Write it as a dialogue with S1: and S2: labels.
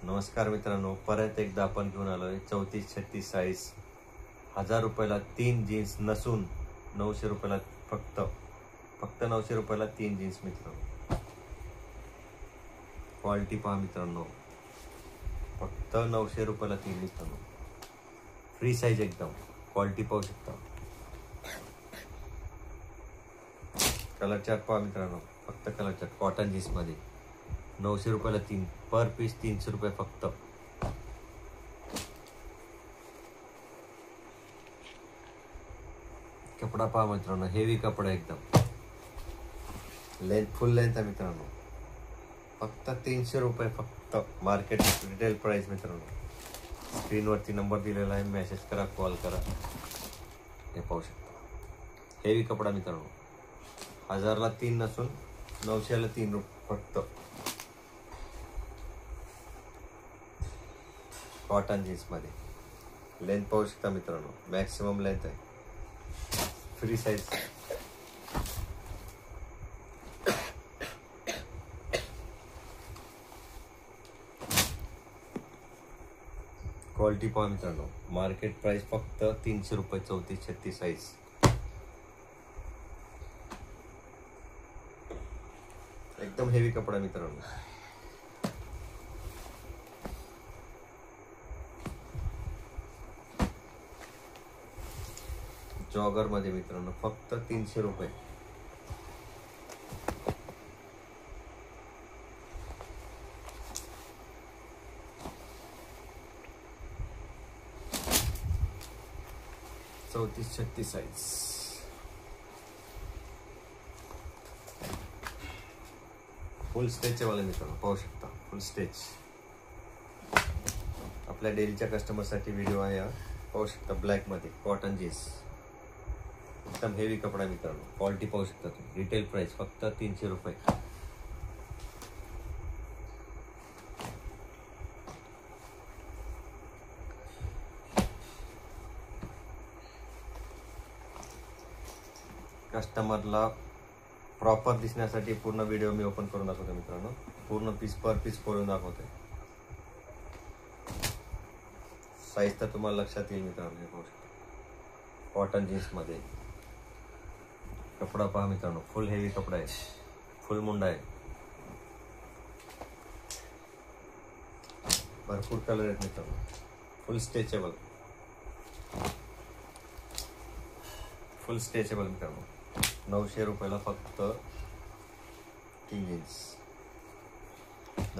S1: नमस्कार मित्रांनो, परत एकदा आपण घेऊन आलोय 34-36 साईज. 1000 रुपयाला 3 जीन्स नसून 900 रुपयाला फक्त 900 रुपयाला 3 जीन्स मित्रांनो. क्वालिटी पहा मित्रांनो, फक्त 900 रुपयाला 3 मित्रांनो. फ्री साईज एकदम. क्वालिटी पाहू शकता. कलर चार्ट पहा मित्रांनो, फक्त कलर चार्ट कॉटन जीन्स मध्ये 900 रुपयाला 3. पर पीस 300 रुपये फक्त. कपडा पहा मित्रांनो, हेवी कपडा एकदम. लेंथ फुल लेंथ आहे मित्रांनो. फक्त 300 रुपये फक्त. मार्केट रिटेल प्राइस मित्रांनो. स्क्रीनवरती नंबर दिलेला आहे, मेसेज करा, कॉल करा. हे पाहू शकता. हेवी कपडा मित्रांनो. 1000 ला 3 नसून 900 ला 3 फक्त. कॉटन जीन्स मध्ये लेंथ पाहू शकता मित्रांनो, मॅक्सिमम लेंथ आहे. Free size. क्वालिटी पहा मित्रांनो, मार्केट प्राइस फक्त 300 रुपये. 34-36 साइज. एकदम हेवी कपडा मित्रांनो. जॉगर मध्ये मित्रांनो फक्त 300 रुपये. चौतीस 36 साइज. फुल स्ट्रेचेबल आहे मित्रांनो, पाहू शकता. Full stretch. आपल्या डेलीच्या कस्टमर साठी व्हिडिओ आहे हा. पाहू शकता. ब्लॅक मध्ये कॉटन जीन्स. एकदम हेवी कपडा मित्रांनो. क्वालिटी पाहू शकता तुम्ही. रिटेल प्राइस फक्त 300 रुपये. कस्टमरला प्रॉपर दिसण्यासाठी पूर्ण व्हिडिओ मी ओपन करून दाखवतो मित्रांनो. पूर्ण पीस पर पीस खोलून दाखवतोय. साईज तर तुम्हाला लक्षात येईल मित्रांनो. हे पाहू शकता. कॉटन जीन्स मध्ये कपडा पहा मित्रांनो. फुल हेवी कपडा आहे. फुल मुंडा आहे. भरपूर कलर आहेत मित्रांनो. Full stretchable. फुल स्ट्रेचेबल मित्रांनो. 900 रुपयाला फक्त 3 जीन्स.